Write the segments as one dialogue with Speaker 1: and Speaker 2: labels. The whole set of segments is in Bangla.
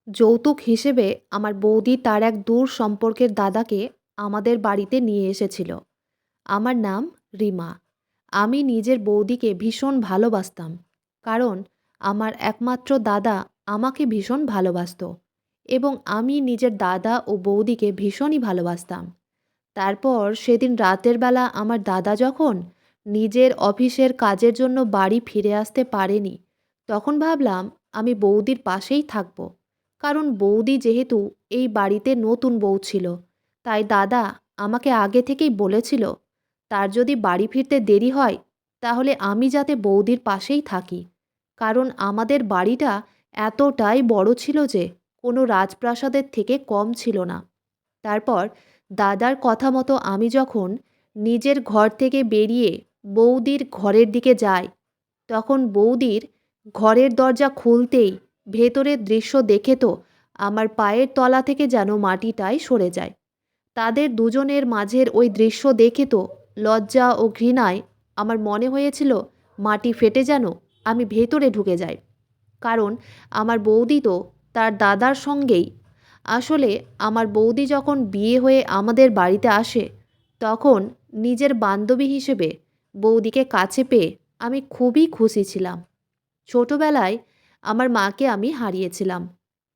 Speaker 1: যৌতুক হিসেবে আমার বৌদি তার এক দূর সম্পর্কের দাদাকে আমাদের বাড়িতে নিয়ে এসেছিল। আমার নাম রিমা। আমি নিজের বৌদিকে ভীষণ ভালোবাসতাম। কারণ আমার একমাত্র দাদা আমাকে ভীষণ ভালোবাসতো এবং আমি নিজের দাদা ও বৌদিকে ভীষণই ভালোবাসতাম। তারপর সেদিন রাতের বেলা আমার দাদা যখন নিজের অফিসের কাজের জন্য বাড়ি ফিরে আসতে পারেনি, তখন ভাবলাম আমি বৌদির পাশেই থাকব। কারণ বৌদি যেহেতু এই বাড়িতে নতুন বউ ছিল, তাই দাদা আমাকে আগে থেকেই বলেছিল তার যদি বাড়ি ফিরতে দেরি হয় তাহলে আমি যাতে বৌদির পাশেই থাকি। কারণ আমাদের বাড়িটা এতটাই বড় ছিল যে কোনো রাজপ্রাসাদের থেকে কম ছিল না। তারপর দাদার কথা মতো আমি যখন নিজের ঘর থেকে বেরিয়ে বৌদির ঘরের দিকে যাই, তখন বৌদির ঘরের দরজা খুলতেই ভেতরের দৃশ্য দেখে তো আমার পায়ের তলা থেকে যেন মাটিটাই সরে যায়। তাদের দুজনের মাঝের ওই দৃশ্য দেখে তো লজ্জা ও ঘৃণায় আমার মনে হয়েছিল মাটি ফেটে যেন আমি ভেতরে ঢুকে যাই। কারণ আমার বৌদি তো তার দাদার সঙ্গেই। আসলে আমার বৌদি যখন বিয়ে হয়ে আমাদের বাড়িতে আসে, তখন নিজের বান্ধবী হিসেবে বৌদিকে কাছে পেয়ে আমি খুবই খুশি ছিলাম। ছোটবেলায় আমার মাকে আমি হারিয়েছিলাম।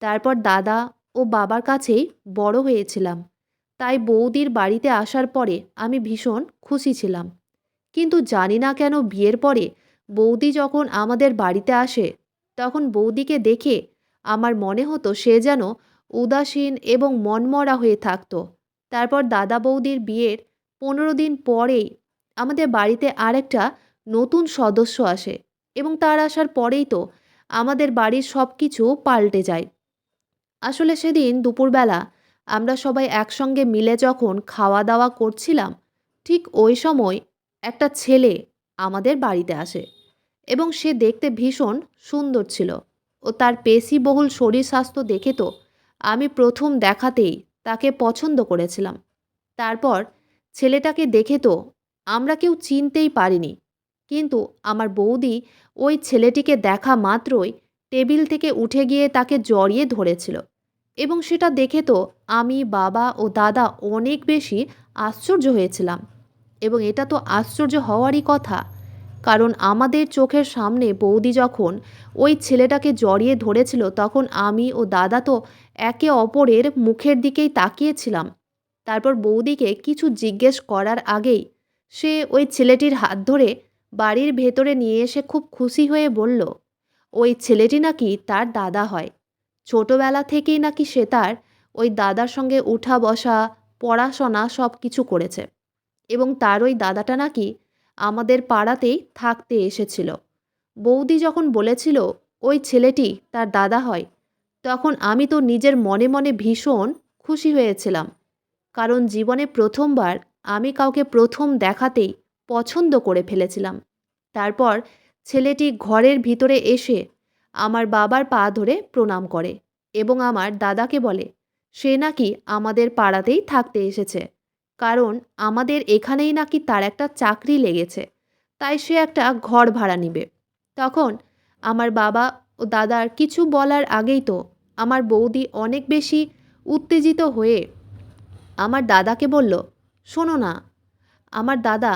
Speaker 1: তারপর দাদা ও বাবার কাছেই বড় হয়েছিলাম। তাই বৌদির বাড়িতে আসার পরে আমি ভীষণ খুশি ছিলাম। কিন্তু জানি না কেন বিয়ের পরে বৌদি যখন আমাদের বাড়িতে আসে, তখন বৌদিকে দেখে আমার মনে হতো সে যেন উদাসীন এবং মনমরা হয়ে থাকতো। তারপর দাদা বৌদির বিয়ের 15 দিন পরেই আমাদের বাড়িতে আরেকটা নতুন সদস্য আসে এবং তার আসার পরেই তো আমাদের বাড়ির সব কিছু পাল্টে যায়। আসলে সেদিন দুপুরবেলা আমরা সবাই একসঙ্গে মিলে যখন খাওয়া দাওয়া করছিলাম, ঠিক ওই সময় একটা ছেলে আমাদের বাড়িতে আসে এবং সে দেখতে ভীষণ সুন্দর ছিল ও তার পেশিবহুল শরীর স্বাস্থ্য দেখে তো আমি প্রথম দেখাতেই তাকে পছন্দ করেছিলাম। তারপর ছেলেটাকে দেখে তো আমরা কেউ চিনতেই পারিনি। কিন্তু আমার বৌদি ওই ছেলেটিকে দেখা মাত্রই টেবিল থেকে উঠে গিয়ে তাকে জড়িয়ে ধরেছিল এবং সেটা দেখে তো আমি, বাবা ও দাদা অনেক বেশি আশ্চর্য হয়েছিলাম। এবং এটা তো আশ্চর্য হওয়ারই কথা, কারণ আমাদের চোখের সামনে বৌদি যখন ওই ছেলেটাকে জড়িয়ে ধরেছিল, তখন আমি ও দাদা তো একে অপরের মুখের দিকেই তাকিয়েছিলাম। তারপর বৌদিকে কিছু জিজ্ঞেস করার আগেই সে ওই ছেলেটির হাত ধরে বাড়ির ভেতরে নিয়ে এসে খুব খুশি হয়ে বলল ওই ছেলেটি নাকি তার দাদা হয়। ছোটবেলা থেকেই নাকি সে তার ওই দাদার সঙ্গে উঠা বসা, পড়াশোনা সব কিছু করেছে এবং তার ওই দাদাটা নাকি আমাদের পাড়াতেই থাকতে এসেছিল। বৌদি যখন বলেছিল ওই ছেলেটি তার দাদা হয়, তখন আমি তো নিজের মনে মনে ভীষণ খুশি হয়েছিলাম। কারণ জীবনে প্রথমবার আমি কাউকে প্রথম দেখাতেই পছন্দ করে ফেলেছিলাম। তারপর ছেলেটি ঘরের ভিতরে এসে আমার বাবার পা ধরে প্রণাম করে এবং আমার দাদাকে বলে সে নাকি আমাদের পাড়াতেই থাকতে এসেছে, কারণ আমাদের এখানেই নাকি তার একটা চাকরি লেগেছে, তাই সে একটা ঘর ভাড়া নিবে। তখন আমার বাবা ও দাদার কিছু বলার আগেই তো আমার বৌদি অনেক বেশি উত্তেজিত হয়ে আমার দাদাকে বলল, শোনো না, আমার দাদা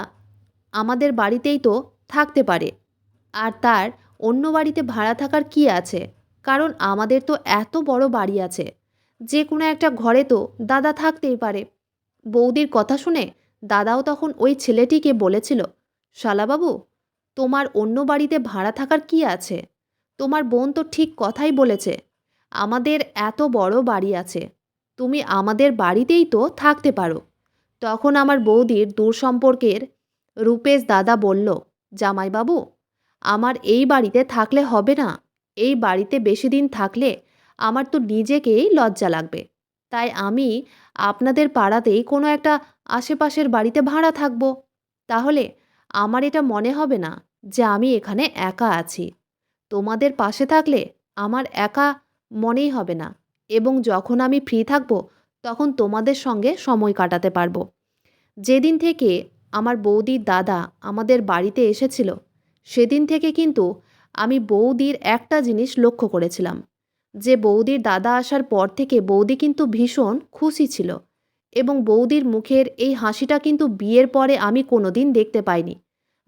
Speaker 1: আমাদের বাড়িতেই তো থাকতে পারে, আর তার অন্য বাড়িতে ভাড়া থাকার কি আছে? কারণ আমাদের তো এত বড় বাড়ি আছে, যে কোনো একটা ঘরে তো দাদা থাকতেই পারে। বৌদির কথা শুনে দাদাও তখন ওই ছেলেটিকে বলেছিল, শালাবাবু, তোমার অন্য বাড়িতে ভাড়া থাকার কি আছে? তোমার বোন তো ঠিক কথাই বলেছে, আমাদের এত বড় বাড়ি আছে, তুমি আমাদের বাড়িতেই তো থাকতে পারো। তখন আমার বৌদির দূর সম্পর্কের রূপেশ দাদা বলল, জামাইবাবু, আমার এই বাড়িতে থাকলে হবে না। এই বাড়িতে বেশি দিন থাকলে আমার তো নিজেকেই লজ্জা লাগবে। তাই আমি আপনাদের পাড়াতেই কোনো একটা আশেপাশের বাড়িতে ভাড়া থাকবো। তাহলে আমার এটা মনে হবে না যে আমি এখানে একা আছি। তোমাদের পাশে থাকলে আমার একা মনেই হবে না এবং যখন আমি ফ্রি থাকবো তখন তোমাদের সঙ্গে সময় কাটাতে পারবো। যেদিন থেকে আমার বৌদির দাদা আমাদের বাড়িতে এসেছিল, সেদিন থেকে কিন্তু আমি বৌদির একটা জিনিস লক্ষ্য করেছিলাম, যে বৌদির দাদা আসার পর থেকে বৌদি কিন্তু ভীষণ খুশি ছিল এবং বৌদির মুখের এই হাসিটা কিন্তু বিয়ের পরে আমি কোনোদিন দেখতে পাইনি।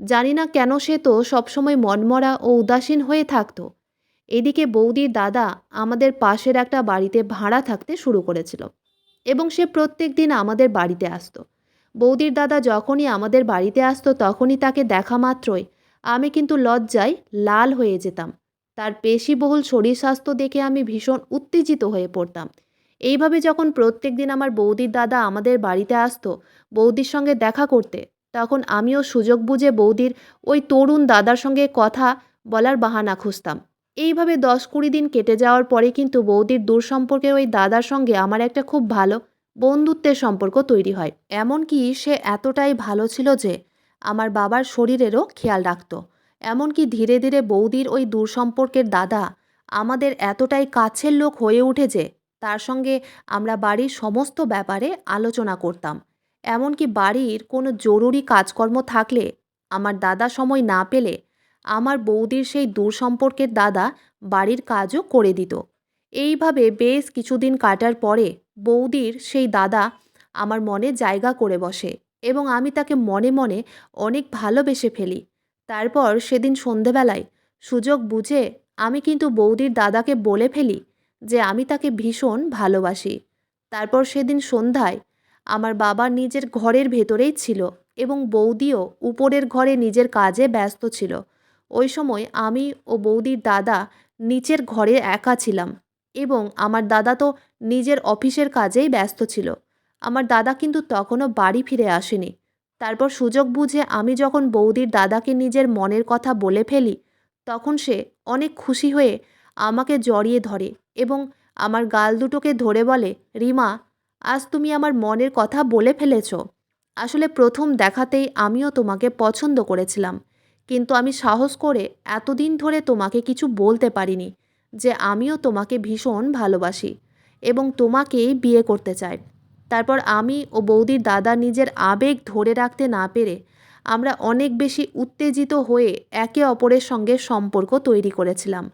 Speaker 1: জানি না কেন সে তো সবসময় মনমরা ও উদাসীন হয়ে থাকতো। এদিকে বৌদির দাদা আমাদের পাশের একটা বাড়িতে ভাড়া থাকতে শুরু করেছিল এবং সে প্রত্যেক দিন আমাদের বাড়িতে আসতো। বৌদির দাদা যখনই আমাদের বাড়িতে আসতো তখনই তাকে দেখা মাত্রই আমি কিন্তু লজ্জায় লাল হয়ে যেতাম। তার পেশিবহুল শরীর স্বাস্থ্য দেখে আমি ভীষণ উত্তেজিত হয়ে পড়তাম। এইভাবে যখন প্রত্যেক দিন আমার বৌদির দাদা আমাদের বাড়িতে আসতো বৌদির সঙ্গে দেখা করতে, তখন আমিও সুযোগ বুঝে বৌদির ওই তরুণ দাদার সঙ্গে কথা বলার বাহানা খুঁজতাম। এইভাবে 10-20 দিন কেটে যাওয়ার পরে কিন্তু বৌদির দূর সম্পর্কে ওই দাদার সঙ্গে আমার একটা খুব ভালো বন্ধুত্বের সম্পর্ক তৈরি হয়। এমনকি সে এতটাই ভালো ছিল যে আমার বাবার শরীরেরও খেয়াল রাখতো। এমনকি ধীরে ধীরে বৌদির ওই দূর সম্পর্কের দাদা আমাদের এতটাই কাছের লোক হয়ে উঠে যে তার সঙ্গে আমরা বাড়ির সমস্ত ব্যাপারে আলোচনা করতাম। এমনকি বাড়ির কোনো জরুরি কাজকর্ম থাকলে আমার দাদা সময় না পেলে আমার বৌদির সেই দূর সম্পর্কের দাদা বাড়ির কাজও করে দিত। এইভাবে বেশ কিছুদিন কাটার পরে বৌদির সেই দাদা আমার মনে জায়গা করে বসে এবং আমি তাকে মনে মনে অনেক ভালোবেসে ফেলি। তারপর সেদিন সন্ধেবেলায় সুযোগ বুঝে আমি কিন্তু বৌদির দাদাকে বলে ফেলি যে আমি তাকে ভীষণ ভালোবাসি। তারপর সেদিন সন্ধ্যায় আমার বাবা নিজের ঘরের ভেতরেই ছিল এবং বৌদিও উপরের ঘরে নিজের কাজে ব্যস্ত ছিল। ওই সময় আমি ও বৌদির দাদা নিচের ঘরে একা ছিলাম এবং আমার দাদা তো নিজের অফিসের কাজেই ব্যস্ত ছিল। আমার দাদা কিন্তু তখনও বাড়ি ফিরে আসেনি। তারপর সুযোগ বুঝে আমি যখন বৌদির দাদাকে নিজের মনের কথা বলে ফেলি, তখন সে অনেক খুশি হয়ে আমাকে জড়িয়ে ধরে এবং আমার গাল দুটোকে ধরে বলে, রিমা, আজ তুমি আমার মনের কথা বলে ফেলেছ। আসলে প্রথম দেখাতেই আমিও তোমাকে পছন্দ করেছিলাম, কিন্তু আমি সাহস করে এতদিন ধরে তোমাকে কিছু বলতে পারিনি যে আমিও তোমাকে ভীষণ ভালোবাসি এবং তোমাকেই বিয়ে করতে চাই। তারপর আমি ও বৌদির দাদা নিজের আবেগ ধরে রাখতে না পেরে আমরা অনেক বেশি উত্তেজিত হয়ে একে অপরের সঙ্গে সম্পর্ক তৈরি করেছিলাম।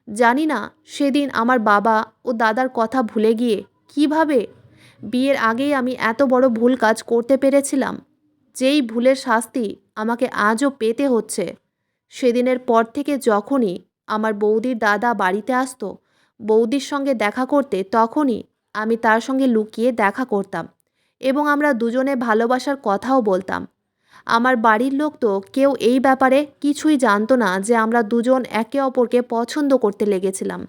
Speaker 1: জানি না সেদিন আমার বাবা ও দাদার কথা ভুলে গিয়ে কিভাবে বিয়ের আগেই আমি এত বড় ভুল কাজ করতে পেরেছিলাম, যেই ভুলের শাস্তি আমাকে আজও পেতে হচ্ছে। সেদিনের পর থেকে যখনই আমার বৌদির দাদা বাড়িতে আসতো বৌদির সঙ্গে দেখা করতে, তখনই আমি তার সঙ্গে লুকিয়ে দেখা করতাম এবং আমরা দুজনে ভালোবাসার কথাও বলতাম। আমার বাড়ির লোক তো কেউ এই ব্যাপারে কিছুই জানতো না যে আমরা দুজন একে অপরকে পছন্দ করতে লেগেছিলাম।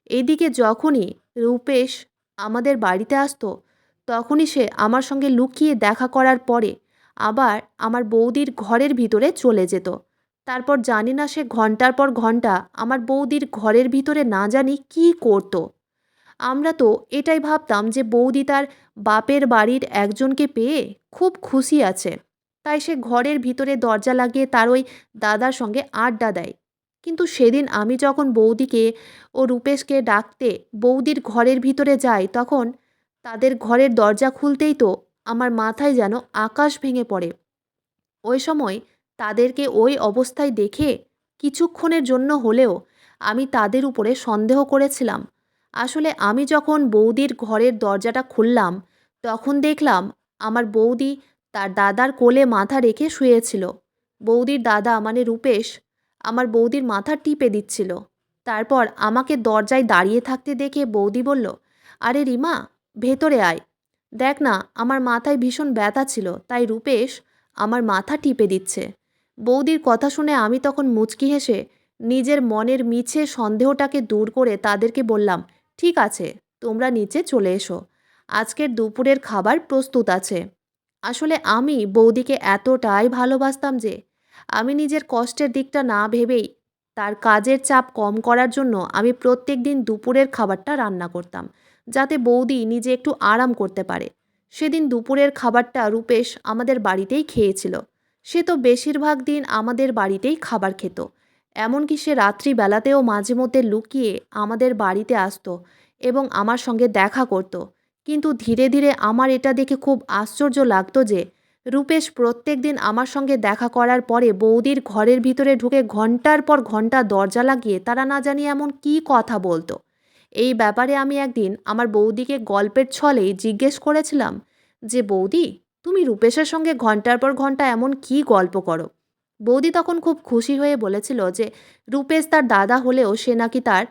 Speaker 1: এইদিকে যখনই রূপেশ আমাদের বাড়িতে আসতো তখনই সে আমার সঙ্গে লুকিয়ে দেখা করার পরে আবার আমার বৌদির ঘরের ভিতরে চলে যেত। তারপর জানি না সে ঘন্টার পর ঘন্টা আমার বৌদির ঘরের ভিতরে না জানি কী করত। আমরা তো এটাই ভাবতাম যে বৌদি তার বাপের বাড়ির একজনকে পেয়ে খুব খুশি আছে, তাই সে ঘরের ভিতরে দরজা লাগিয়ে তার ওই দাদার সঙ্গে আড্ডা দেয়। কিন্তু সেদিন আমি যখন বৌদিকে ও রূপেশকে ডাকতে বৌদির ঘরের ভিতরে যাই, তখন তাদের ঘরের দরজা খুলতেই তো আমার মাথায় যেন আকাশ ভেঙে পড়ে। ওই সময় তাদেরকে ওই অবস্থায় দেখে কিছুক্ষণের জন্য হলেও আমি তাদের উপরে সন্দেহ করেছিলাম। আসলে আমি যখন বৌদির ঘরের দরজাটা খুললাম তখন দেখলাম আমার বৌদি তার দাদার কোলে মাথা রেখে শুয়েছিল। বৌদির দাদা মানে রূপেশ আমার বৌদির মাথা টিপে দিচ্ছিল। তারপর আমাকে দরজায় দাঁড়িয়ে থাকতে দেখে বৌদি বলল, আরে রিমা, ভেতরে আয়। দেখ না, আমার মাথায় ভীষণ ব্যথা ছিল, তাই রূপেশ আমার মাথা টিপে দিচ্ছে। বৌদির কথা শুনে আমি তখন মুচকি হেসে নিজের মনের মিছে সন্দেহটাকে দূর করে তাদেরকে বললাম, ঠিক আছে, তোমরা নিচে চলে এসো, আজকের দুপুরের খাবার প্রস্তুত আছে। আসলে আমি বৌদিকে এতটাই ভালোবাসতাম যে আমি নিজের কষ্টের দিকটা না ভেবেই তার কাজের চাপ কম করার জন্য আমি প্রত্যেক দিন দুপুরের খাবারটা রান্না করতাম, যাতে বৌদি নিজে একটু আরাম করতে পারে। সেদিন দুপুরের খাবারটা রূপেশ আমাদের বাড়িতেই খেয়েছিল। সে তো বেশিরভাগ দিন আমাদের বাড়িতেই খাবার খেত। এমনকি সে রাত্রিবেলাতেও মাঝে মধ্যে লুকিয়ে আমাদের বাড়িতে আসতো এবং আমার সঙ্গে দেখা করত। কিন্তু ধীরে ধীরে আমার এটা দেখে খুব আশ্চর্য লাগতো যে রূপেশ প্রত্যেক দিন আমার সঙ্গে দেখা করার পরে বৌদির ঘরের ভিতরে ঢুকে ঘন্টার পর ঘন্টা দরজা লাগিয়ে তারা না জানি এমন কী কথা বলতো। এই ব্যাপারে আমি একদিন আমার বৌদিকে গল্পের ছলেই জিজ্ঞেস করেছিলাম যে, বৌদি, তুমি রূপেশের সঙ্গে ঘন্টার পর ঘন্টা এমন কী গল্প করো? বৌদি তখন খুব খুশি হয়ে বলেছিল যে রূপেশ তার দাদা হলেও সে নাকি তার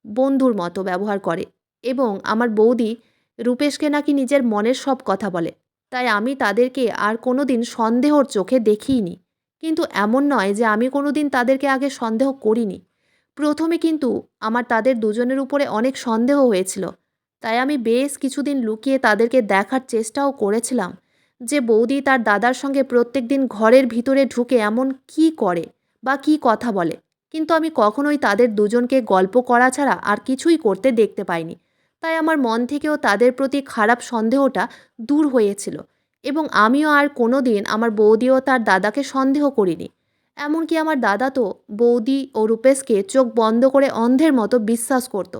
Speaker 1: বন্ধুর মতো ব্যবহার করে, এবং আমার বৌদি রূপেশকে নাকি নিজের মনের সব কথা বলে। তাই আমি তাদেরকে আর কোনোদিন সন্দেহর চোখে দেখিনি। কিন্তু এমন নয় যে আমি কোনোদিন তাদেরকে আগে সন্দেহ করিনি। প্রথমে কিন্তু আমার তাদের দুজনের উপরে অনেক সন্দেহ হয়েছিল। তাই আমি বেশ কিছুদিন লুকিয়ে তাদেরকে দেখার চেষ্টাও করেছিলাম যে বৌদি তার দাদার সঙ্গে প্রত্যেকদিন ঘরের ভিতরে ঢুকে এমন কী করে বা কী কথা বলে। কিন্তু আমি কখনোই তাদের দুজনকে গল্প করা ছাড়া আর কিছুই করতে দেখতে পাইনি। তাই আমার মন থেকেও তাদের প্রতি খারাপ সন্দেহটা দূর হয়েছিল, এবং আমিও আর কোনো দিন আমার বৌদি ও তার দাদাকে সন্দেহ করিনি। এমনকি আমার দাদা তো বৌদি ও রূপেশকে চোখ বন্ধ করে অন্ধের মতো বিশ্বাস করত।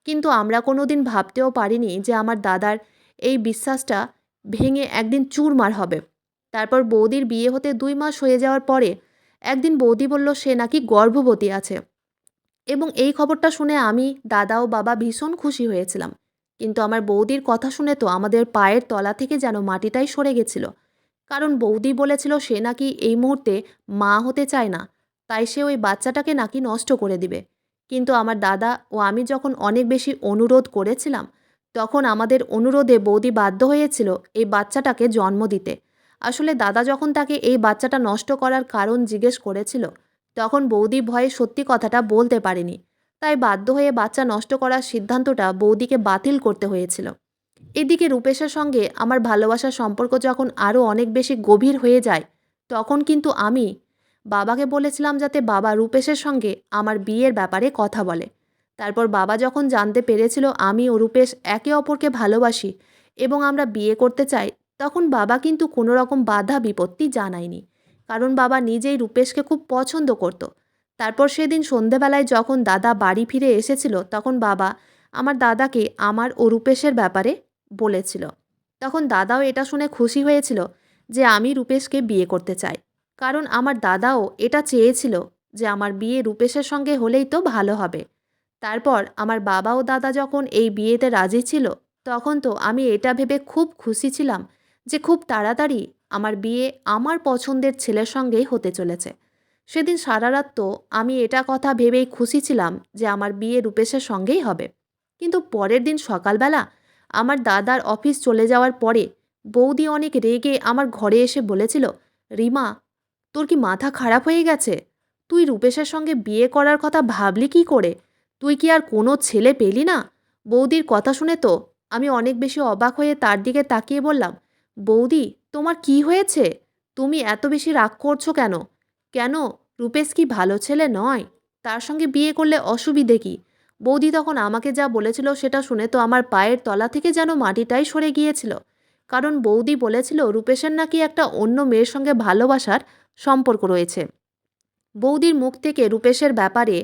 Speaker 1: কিন্তু আমরা কোনো দিন ভাবতেও পারিনি যে আমার দাদার এই বিশ্বাসটা ভেঙে একদিন চুরমার হবে। তারপর বৌদির বিয়ে হতে 2 মাস হয়ে যাওয়ার পরে একদিন বৌদি বলল সে নাকি গর্ভবতী আছে, এবং এই খবরটা শুনে আমি, দাদা ও বাবা ভীষণ খুশি হয়েছিলাম। কিন্তু আমার বৌদির কথা শুনে তো আমাদের পায়ের তলা থেকে যেন মাটিটাই সরে গেছিল। কারণ বৌদি বলেছিল সে নাকি এই মুহূর্তে মা হতে চায় না, তাই সে ওই বাচ্চাটাকে নাকি নষ্ট করে দিবে। কিন্তু আমার দাদা ও আমি যখন অনেক বেশি অনুরোধ করেছিলাম, তখন আমাদের অনুরোধে বৌদি বাধ্য হয়েছিল এই বাচ্চাটাকে জন্ম দিতে। আসলে দাদা যখন তাকে এই বাচ্চাটা নষ্ট করার কারণ জিজ্ঞেস করেছিল, তখন বৌদি ভয়ে সত্যি কথাটা বলতে পারেনি। তাই বাধ্য হয়ে বাচ্চা নষ্ট করার সিদ্ধান্তটা বৌদিকে বাতিল করতে হয়েছিল। এদিকে রূপেশের সঙ্গে আমার ভালোবাসার সম্পর্ক যখন আরও অনেক বেশি গভীর হয়ে যায়, তখন কিন্তু আমি বাবাকে বলেছিলাম যাতে বাবা রূপেশের সঙ্গে আমার বিয়ের ব্যাপারে কথা বলে। তারপর বাবা যখন জানতে পেরেছিল আমি ও রূপেশ একে অপরকে ভালোবাসি এবং আমরা বিয়ে করতে চাই, তখন বাবা কিন্তু কোনো রকম বাধা বিপত্তি জানায়নি। কারণ বাবা নিজেই রূপেশকে খুব পছন্দ করত। তারপর সেদিন সন্ধেবেলায় যখন দাদা বাড়ি ফিরে এসেছিল, তখন বাবা আমার দাদাকে আমার ও রূপেশের ব্যাপারে বলেছিল। তখন দাদাও এটা শুনে খুশি হয়েছিল যে আমি রূপেশকে বিয়ে করতে চাই। কারণ আমার দাদাও এটা চেয়েছিল যে আমার বিয়ে রূপেশের সঙ্গে হলেই তো ভালো হবে। তারপর আমার বাবা ও দাদা যখন এই বিয়েতে রাজি ছিল, তখন তো আমি এটা ভেবে খুব খুশি ছিলাম যে খুব তাড়াতাড়ি আমার বিয়ে আমার পছন্দের ছেলের সঙ্গেই হতে চলেছে। সেদিন সারা রাত তো আমি এটা কথা ভেবেই খুশি ছিলাম যে আমার বিয়ে রূপেশের সঙ্গেই হবে। কিন্তু পরের দিন সকালবেলা আমার দাদার অফিস চলে যাওয়ার পরে বৌদি অনেক রেগে আমার ঘরে এসে বলেছিল, রিমা, তোর কি মাথা খারাপ হয়ে গেছে? তুই রূপেশের সঙ্গে বিয়ে করার কথা ভাবলি কি করে? তুই কি আর কোনো ছেলে পেলি না? বৌদির কথা শুনে তো আমি অনেক বেশি অবাক হয়ে তার দিকে তাকিয়ে বললাম, বৌদি, তোমার কি হয়েছে? তুমি এত বেশি রাগ করছো কেন? কেন, রূপেশ কি ভালো ছেলে নয়? তার সঙ্গে বিয়ে করলে অসুবিধে কি? বৌদি তখন আমাকে যা বলেছিল সেটা শুনে তো আমার পায়ের তলা থেকে যেন মাটিটাই সরে গিয়েছিল। কারণ বৌদি বলেছিল রূপেশের নাকি একটা অন্য মেয়ের সঙ্গে ভালোবাসার সম্পর্ক রয়েছে। বৌদির মুখ থেকে রূপেশের ব্যাপারে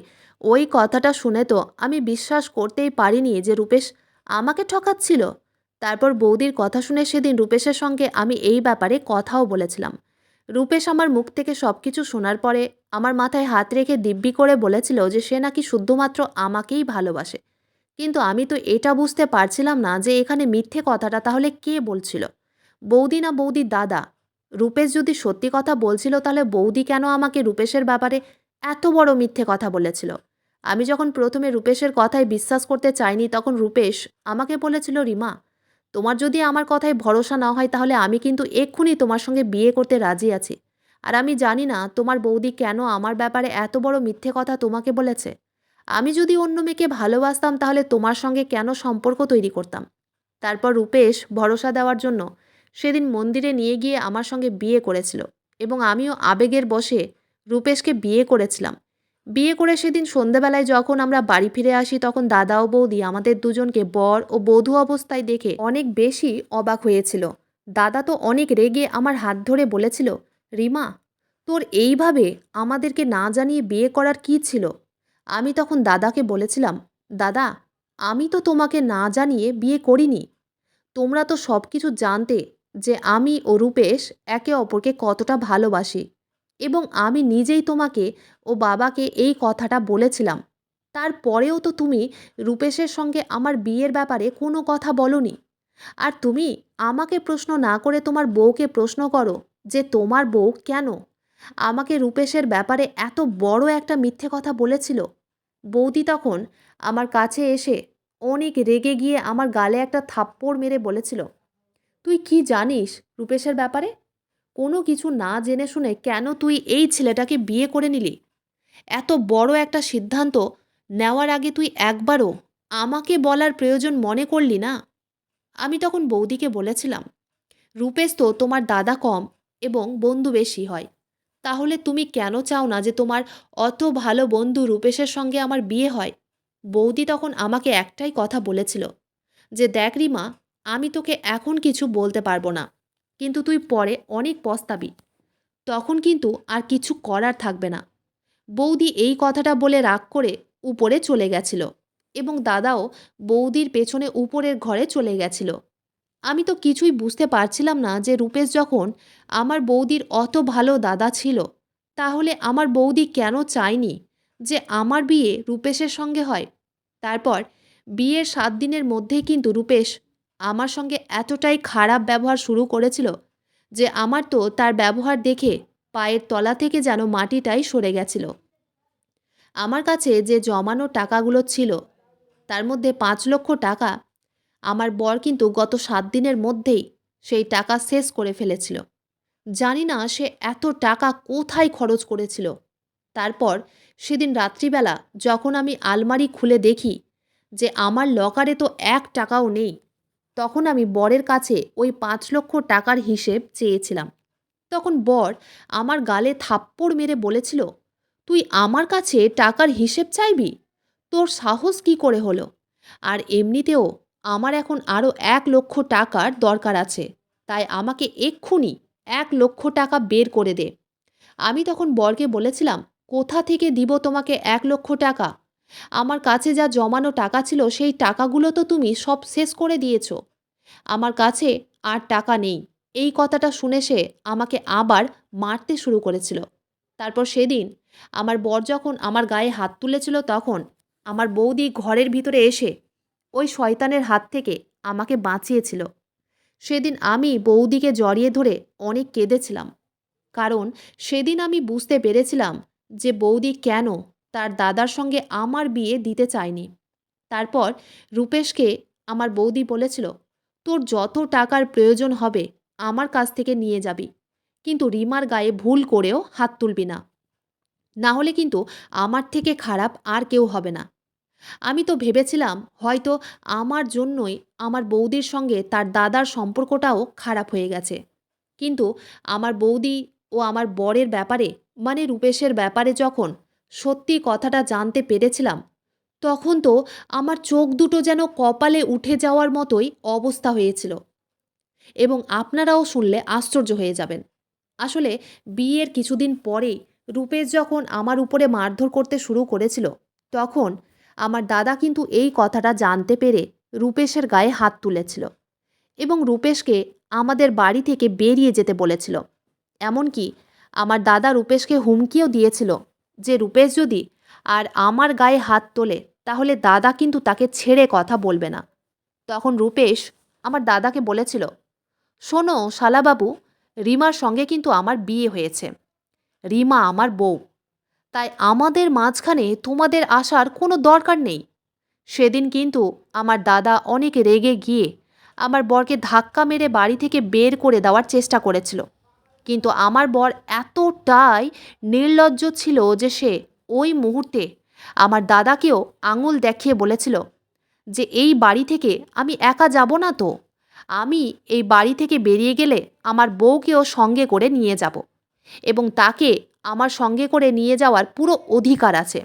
Speaker 1: ওই কথাটা শুনে তো আমি বিশ্বাস করতেই পারিনি যে রূপেশ আমাকে ঠকাচ্ছিল। তারপর বৌদির কথা শুনে সেদিন রূপেশের সঙ্গে আমি এই ব্যাপারে কথাও বলেছিলাম। রূপেশ আমার মুখ থেকে সব কিছু শোনার পরে আমার মাথায় হাত রেখে দিব্যি করে বলেছিল যে সে নাকি শুধুমাত্র আমাকেই ভালোবাসে। কিন্তু আমি তো এটা বুঝতে পারছিলাম না যে এখানে মিথ্যে কথাটা তাহলে কে বলছিল, বৌদি না বৌদির দাদা? রূপেশ যদি সত্যি কথা বলছিল, তাহলে বৌদি কেন আমাকে রূপেশের ব্যাপারে এত বড় মিথ্যে কথা বলেছিল? আমি যখন প্রথমে রূপেশের কথায় বিশ্বাস করতে চাইনি, তখন রূপেশ আমাকে বলেছিল, রিমা, তোমার যদি আমার কথায় ভরসা না হয় তাহলে আমি কিন্তু এক্ষুনি তোমার সঙ্গে বিয়ে করতে রাজি আছি। আর আমি জানি না তোমার বৌদি কেন আমার ব্যাপারে এত বড় মিথ্যে কথা তোমাকে বলেছে। আমি যদি অন্য মেয়েকে ভালোবাসতাম তাহলে তোমার সঙ্গে কেন সম্পর্ক তৈরি করতাম? তারপর রূপেশ ভরসা দেওয়ার জন্য সেদিন মন্দিরে নিয়ে গিয়ে আমার সঙ্গে বিয়ে করেছিল, এবং আমিও আবেগের বশে রূপেশকে বিয়ে করেছিলাম। বিয়ে করে সেদিন সন্ধেবেলায় যখন আমরা বাড়ি ফিরে আসি, তখন দাদা ও বৌদি আমাদের দুজনকে বর ও বধূ অবস্থায় দেখে অনেক বেশি অবাক হয়েছিল। দাদা তো অনেক রেগে আমার হাত ধরে বলেছিল, রিমা, তোর এইভাবে আমাদেরকে না জানিয়ে বিয়ে করার কী ছিল? আমি তখন দাদাকে বলেছিলাম, দাদা, আমি তো তোমাকে না জানিয়ে বিয়ে করিনি। তোমরা তো সব কিছু জানতে যে আমি ও রূপেশ একে অপরকে কতটা ভালোবাসি, এবং আমি নিজেই তোমাকে ও বাবাকে এই কথাটা বলেছিলাম। তারপরেও তো তুমি রূপেশের সঙ্গে আমার বিয়ের ব্যাপারে কোনো কথা বলোনি। আর তুমি আমাকে প্রশ্ন না করে তোমার বউকে প্রশ্ন করো যে তোমার বউ কেন আমাকে রূপেশের ব্যাপারে এত বড় একটা মিথ্যে কথা বলেছিল। বৌদি তখন আমার কাছে এসে অনেক রেগে গিয়ে আমার গালে একটা থাপ্পড় মেরে বলেছিল, তুই কি জানিস রূপেশের ব্যাপারে? কোনো কিছু না জেনে শুনে কেন তুই এই ছেলেটাকে বিয়ে করে নিলি? এত বড় একটা সিদ্ধান্ত নেওয়ার আগে তুই একবারও আমাকে বলার প্রয়োজন মনে করলি না? আমি তখন বৌদিকে বলেছিলাম, রূপেশ তো তোমার দাদা কম এবং বন্ধু বেশি হয়। তাহলে তুমি কেন চাও না যে তোমার অত ভালো বন্ধু রূপেশের সঙ্গে আমার বিয়ে হয়? বৌদি তখন আমাকে একটাই কথা বলেছিল যে, দেখ রিমা, আমি তোকে এখন কিছু বলতে পারবো না, কিন্তু তুই পরে অনেক পস্তাবি। তখন কিন্তু আর কিছু করার থাকবে না। বৌদি এই কথাটা বলে রাগ করে উপরে চলে গেছিল এবং দাদাও বৌদির পেছনে উপরের ঘরে চলে গেছিল। আমি তো কিছুই বুঝতে পারছিলাম না যে রূপেশ যখন আমার বৌদির অত ভালো দাদা ছিল, তাহলে আমার বৌদি কেন চায়নি যে আমার বিয়ে রূপেশের সঙ্গে হয়। তারপর বিয়ের 7 দিনের মধ্যেই কিন্তু রূপেশ আমার সঙ্গে এতটাই খারাপ ব্যবহার শুরু করেছিল যে আমার তো তার ব্যবহার দেখে পায়ের তলা থেকে যেন মাটিটাই সরে গেছিল। আমার কাছে যে জমানো টাকাগুলো ছিল তার মধ্যে 5 লক্ষ টাকা আমার বর কিন্তু গত 7 দিনের মধ্যেই সেই টাকা শেষ করে ফেলেছিল। জানি না সে এত টাকা কোথায় খরচ করেছিল। তারপর সেদিন রাত্রিবেলা যখন আমি আলমারি খুলে দেখি যে আমার লকারে তো 1 টাকাও নেই, তখন আমি বরের কাছে ওই 5 লক্ষ টাকার হিসেব চেয়েছিলাম। তখন বর আমার গালে থাপ্পড় মেরে বলেছিল, তুই আমার কাছে টাকার হিসেব চাইবি? তোর সাহস কি করে হলো? আর এমনিতেও আমার এখন আরও 1 লক্ষ টাকার দরকার আছে, তাই আমাকে এক্ষুনি 1 লক্ষ টাকা বের করে দে। আমি তখন বরকে বলেছিলাম, কোথা থেকে দিব তোমাকে 1 লক্ষ টাকা? আমার কাছে যা জমানো টাকা ছিল সেই টাকাগুলো তো তুমি সব শেষ করে দিয়েছ। আমার কাছে আর টাকা নেই। এই কথাটা শুনে সে আমাকে আবার মারতে শুরু করেছিল। তারপর সেদিন আমার বর যখন আমার গায়ে হাত তুলেছিল, তখন আমার বৌদি ঘরের ভিতরে এসে ওই শয়তানের হাত থেকে আমাকে বাঁচিয়েছিল। সেদিন আমি বৌদিকে জড়িয়ে ধরে অনেক কেঁদেছিলাম, কারণ সেদিন আমি বুঝতে পেরেছিলাম যে বৌদি কেন তার দাদার সঙ্গে আমার বিয়ে দিতে চায়নি। তারপর রূপেশকে আমার বৌদি বলেছিল, তোর যত টাকার প্রয়োজন হবে আমার কাছ থেকে নিয়ে যাবি, কিন্তু রিমার গায়ে ভুল করেও হাত তুলবি না, না হলে কিন্তু আমার থেকে খারাপ আর কেউ হবে না। আমি তো ভেবেছিলাম হয়তো আমার জন্যই আমার বৌদির সঙ্গে তার দাদার সম্পর্কটাও খারাপ হয়ে গেছে। কিন্তু আমার বৌদি ও আমার বরের ব্যাপারে, মানে রূপেশের ব্যাপারে যখন সত্যি কথাটা জানতে পেরেছিলাম, তখন তো আমার চোখ দুটো যেন কপালে উঠে যাওয়ার মতোই অবস্থা হয়েছিল। এবং আপনারাও শুনলে আশ্চর্য হয়ে যাবেন। আসলে বিয়ের কিছুদিন পরেই রূপেশ যখন আমার উপরে মারধর করতে শুরু করেছিল, তখন আমার দাদা কিন্তু এই কথাটা জানতে পেরে রূপেশের গায়ে হাত তুলেছিল এবং রূপেশকে আমাদের বাড়ি থেকে বেরিয়ে যেতে বলেছিল। এমনকি আমার দাদা রূপেশকে হুমকিও দিয়েছিল যে রূপেশ যদি আর আমার গায়ে হাত তোলে তাহলে দাদা কিন্তু তাকে ছেড়ে কথা বলবে না। তখন রূপেশ আমার দাদাকে বলেছিল, শোনো শালাবাবু, রিমার সঙ্গে কিন্তু আমার বিয়ে হয়েছে। রিমা আমার বউ, তাই আমাদের মাঝখানে তোমাদের আসার কোনো দরকার নেই। সেদিন কিন্তু আমার দাদা অনেক রেগে গিয়ে আমার বরকে ধাক্কা মেরে বাড়ি থেকে বের করে দেওয়ার চেষ্টা করেছিল, কিন্তু আমার বর এতটাই নির্লজ্জ ছিল যে সে ওই মুহূর্তে আমার দাদাকেও আঙুল দেখিয়ে বলেছিল যে এই বাড়ি থেকে আমি একা যাব না তো, আমি এই বাড়ি থেকে বেরিয়ে গেলে আমার বউকেও সঙ্গে করে নিয়ে যাব এবং তাকে আমার সঙ্গে করে নিয়ে যাওয়ার পুরো অধিকার আছে।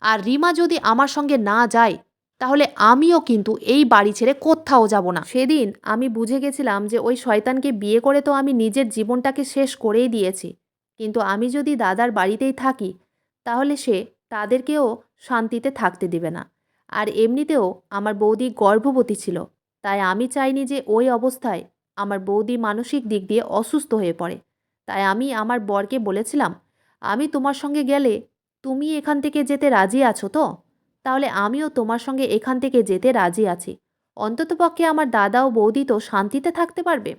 Speaker 1: আর রিমা যদি আমার সঙ্গে না যায় তাহলে আমিও কিন্তু এই বাড়ি ছেড়ে কোথাও যাব না। সেদিন আমি বুঝে গেছিলাম যে ওই শয়তানকে বিয়ে করে তো আমি নিজের জীবনটাকে শেষ করেই দিয়েছি, কিন্তু আমি যদি দাদার বাড়িতেই থাকি তাহলে সে তাদেরকেও শান্তিতে থাকতে দেবে না। আর এমনিতেও আমার বৌদি গর্ভবতী ছিল, তাই আমি চাইনি যে ওই অবস্থায় আমার বৌদি মানসিক দিক দিয়ে অসুস্থ হয়ে পড়ে। তাই আমি আমার বরকে বলেছিলাম, আমি তোমার সঙ্গে গেলে তুমি এখান থেকে যেতে রাজি আছো তো? তাহলে আমিও তোমার সঙ্গে এখান থেকে যেতে রাজি আছি। অন্ততপক্ষে আমার দাদা ও বৌদি তো শান্তিতে থাকতে পারবে।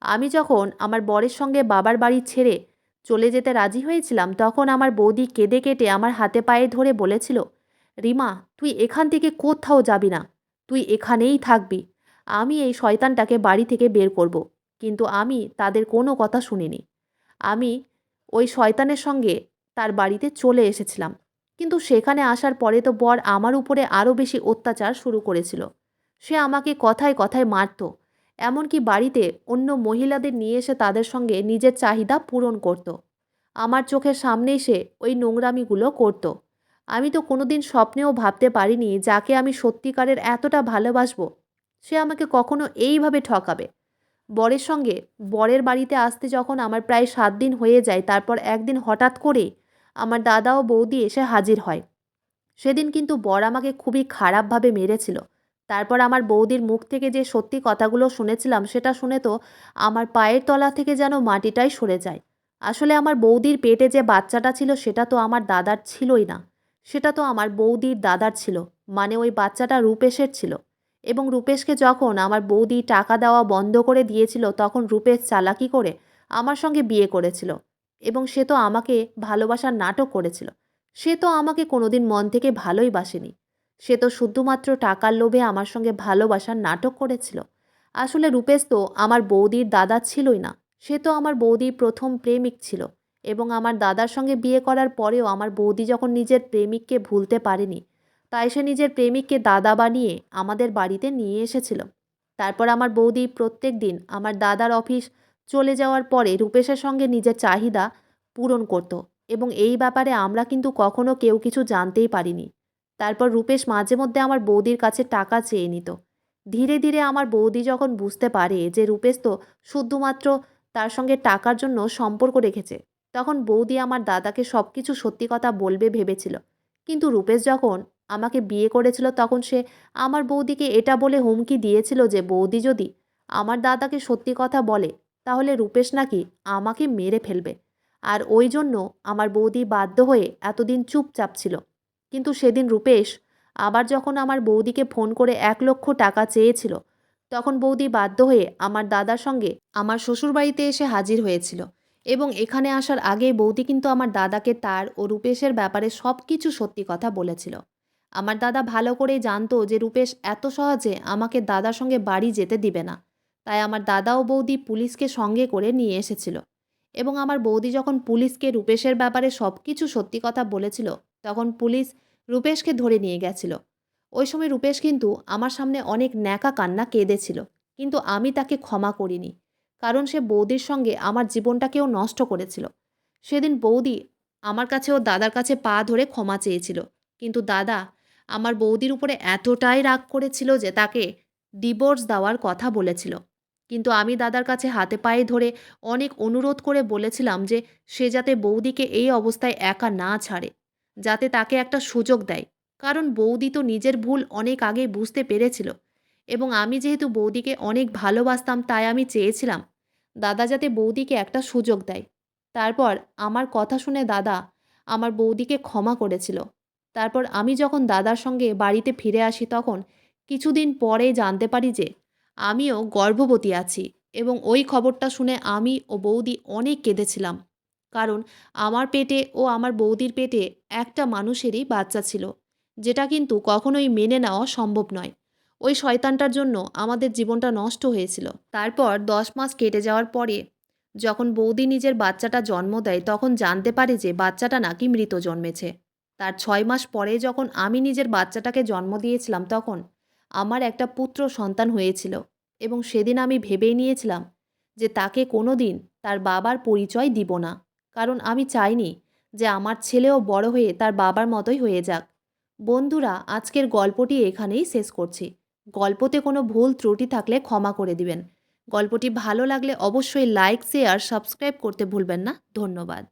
Speaker 1: আমি যখন আমার বরের সঙ্গে বাবার বাড়ি ছেড়ে চলে যেতে রাজি হয়েছিলাম, তখন আমার বৌদি কেঁদে কেটে আমার হাতে পায়ে ধরে বলেছিল, রিমা, তুই এখান থেকে কোথাও যাবি না, তুই এখানেই থাকবি। আমি এই শয়তানটাকে বাড়ি থেকে বের করব। কিন্তু আমি তাদের কোনো কথা শুনিনি। আমি ওই শয়তানের সঙ্গে তার বাড়িতে চলে এসেছিলাম। কিন্তু সেখানে আসার পরে তো বর আমার উপরে আরও বেশি অত্যাচার শুরু করেছিল। সে আমাকে কথায় কথায় মারত। এমনকি বাড়িতে অন্য মহিলাদের নিয়ে এসে তাদের সঙ্গে নিজের চাহিদা পূরণ করত। আমার চোখের সামনেই সে ওই নোংরামিগুলো করত। আমি তো কোনোদিন স্বপ্নেও ভাবতে পারিনি যাকে আমি সত্যিকারের এতটা ভালোবাসবো, সে আমাকে কখনো এইভাবে ঠকাবে। বরের সঙ্গে বরের বাড়িতে আসতে যখন আমার প্রায় 7 দিন হয়ে যায়, তারপর একদিন হঠাৎ করেই আমার দাদা ও বৌদি এসে হাজির হয়। সেদিন কিন্তু বর আমাকে খুবই খারাপভাবে মেরেছিল। তারপর আমার বৌদির মুখ থেকে যে সত্যি কথাগুলো শুনেছিলাম, সেটা শুনে তো আমার পায়ের তলা থেকে যেন মাটিটাই সরে যায়। আসলে আমার বৌদির পেটে যে বাচ্চাটা ছিল সেটা তো আমার দাদার ছিলই না। সেটা তো আমার বৌদির দাদার ছিল। মানে ওই বাচ্চাটা রূপেশের ছিল। এবং রূপেশকে যখন আমার বৌদি টাকা দেওয়া বন্ধ করে দিয়েছিল, তখন রূপেশ চালাকি করে আমার সঙ্গে বিয়ে করেছিল। এবং সে তো আমাকে ভালোবাসার নাটক করেছিল। সে তো আমাকে কোনোদিন মন থেকে ভালোই বাসেনি। সে তো শুধুমাত্র টাকার লোভে আমার সঙ্গে ভালোবাসার নাটক করেছিল। আসলে রূপেশ তো আমার বৌদির দাদা ছিলই না। সে তো আমার বৌদির প্রথম প্রেমিক ছিল। এবং আমার দাদার সঙ্গে বিয়ে করার পরেও আমার বৌদি যখন নিজের প্রেমিককে ভুলতে পারেনি, তাই সে নিজের প্রেমিককে দাদা বানিয়ে আমাদের বাড়িতে নিয়ে এসেছিল। তারপর আমার বৌদি প্রত্যেক দিন আমার দাদার অফিস চলে যাওয়ার পরে রূপেশের সঙ্গে নিজের চাহিদা পূরণ করত। এবং এই ব্যাপারে আমরা কিন্তু কখনো কেউ কিছু জানতেই পারিনি। তারপর রূপেশ মাঝে মধ্যে আমার বৌদির কাছে টাকা চেয়ে নিত। ধীরে ধীরে আমার বৌদি যখন বুঝতে পারে যে রূপেশ তো শুধুমাত্র তার সঙ্গে টাকার জন্য সম্পর্ক রেখেছে, তখন বৌদি আমার দাদাকে সব কিছু সত্যি কথা বলবে ভেবেছিল। কিন্তু রূপেশ যখন আমাকে বিয়ে করেছিল, তখন সে আমার বৌদিকে এটা বলে হুমকি দিয়েছিল যে বৌদি যদি আমার দাদাকে সত্যি কথা বলে, তাহলে রূপেশ নাকি আমাকে মেরে ফেলবে। আর ওই জন্য আমার বৌদি বাধ্য হয়ে এতদিন চুপচাপ ছিল। কিন্তু সেদিন রূপেশ আবার যখন আমার বৌদিকে ফোন করে 1,00,000 টাকা চেয়েছিল, তখন বৌদি বাধ্য হয়ে আমার দাদার সঙ্গে আমার শ্বশুরবাড়িতে এসে হাজির হয়েছিল। এবং এখানে আসার আগে বৌদি কিন্তু আমার দাদাকে তার ও রূপেশের ব্যাপারে সব কিছু সত্যি কথা বলেছিল। আমার দাদা ভালো করেই জানতো যে রূপেশ এত সহজে আমাকে দাদার সঙ্গে বাড়ি যেতে দিবে না। তাই আমার দাদা ও বৌদি পুলিশকে সঙ্গে করে নিয়ে এসেছিল। এবং আমার বৌদি যখন পুলিশকে রূপেশের ব্যাপারে সব কিছু সত্যি কথা বলেছিল, তখন পুলিশ রূপেশকে ধরে নিয়ে গেছিল। ওই সময় রূপেশ কিন্তু আমার সামনে অনেক ন্যাকা কান্না কেঁদেছিল। কিন্তু আমি তাকে ক্ষমা করিনি। কারণ সে বৌদির সঙ্গে আমার জীবনটাকেও নষ্ট করেছিল। সেদিন বৌদি আমার কাছে ও দাদার কাছে পা ধরে ক্ষমা চেয়েছিল। কিন্তু দাদা আমার বৌদির উপরে এতটাই রাগ করেছিল যে তাকে ডিভোর্স দেওয়ার কথা বলেছিল। কিন্তু আমি দাদার কাছে হাতে পায়ে ধরে অনেক অনুরোধ করে বলেছিলাম যে সে যাতে বৌদিকে এই অবস্থায় একা না ছাড়ে, যাতে তাকে একটা সুযোগ দেয়। কারণ বৌদি তো নিজের ভুল অনেক আগেই বুঝতে পেরেছিল। এবং আমি যেহেতু বৌদিকে অনেক ভালোবাসতাম, তাই আমি চেয়েছিলাম দাদা যাতে বৌদিকে একটা সুযোগ দেয়। তারপর আমার কথা শুনে দাদা আমার বৌদিকে ক্ষমা করেছিল। তারপর আমি যখন দাদার সঙ্গে বাড়িতে ফিরে আসি, তখন কিছুদিন পরে জানতে পারি যে আমিও গর্ভবতী আছি। এবং ওই খবরটা শুনে আমি ও বৌদি অনেক কেঁদেছিলাম। কারণ আমার পেটে ও আমার বৌদির পেটে একটা মানুষেরই বাচ্চা ছিল, যেটা কিন্তু কখনোই মেনে নেওয়া সম্ভব নয়। ওই শয়তানটার জন্য আমাদের জীবনটা নষ্ট হয়েছিল। তারপর 10 মাস কেটে যাওয়ার পরে যখন বৌদি নিজের বাচ্চাটা জন্ম দেয়, তখন জানতে পারে যে বাচ্চাটা নাকি মৃত জন্মেছে। তার 6 মাস পরে যখন আমি নিজের বাচ্চাটাকে জন্ম দিয়েছিলাম, তখন আমার একটা পুত্র সন্তান হয়েছিল। এবং সেদিন আমি ভেবেই নিয়েছিলাম যে তাকে কোনো দিন তার বাবার পরিচয় দিব না। কারণ আমি চাইনি যে আমার ছেলেও বড় হয়ে তার বাবার মতোই হয়ে যাক। বন্ধুরা, আজকের গল্পটি এখানেই শেষ করছি। গল্পতে কোনো ভুল ত্রুটি থাকলে ক্ষমা করে দিবেন। গল্পটি ভালো লাগলে অবশ্যই লাইক, শেয়ার, সাবস্ক্রাইব করতে ভুলবেন না। ধন্যবাদ।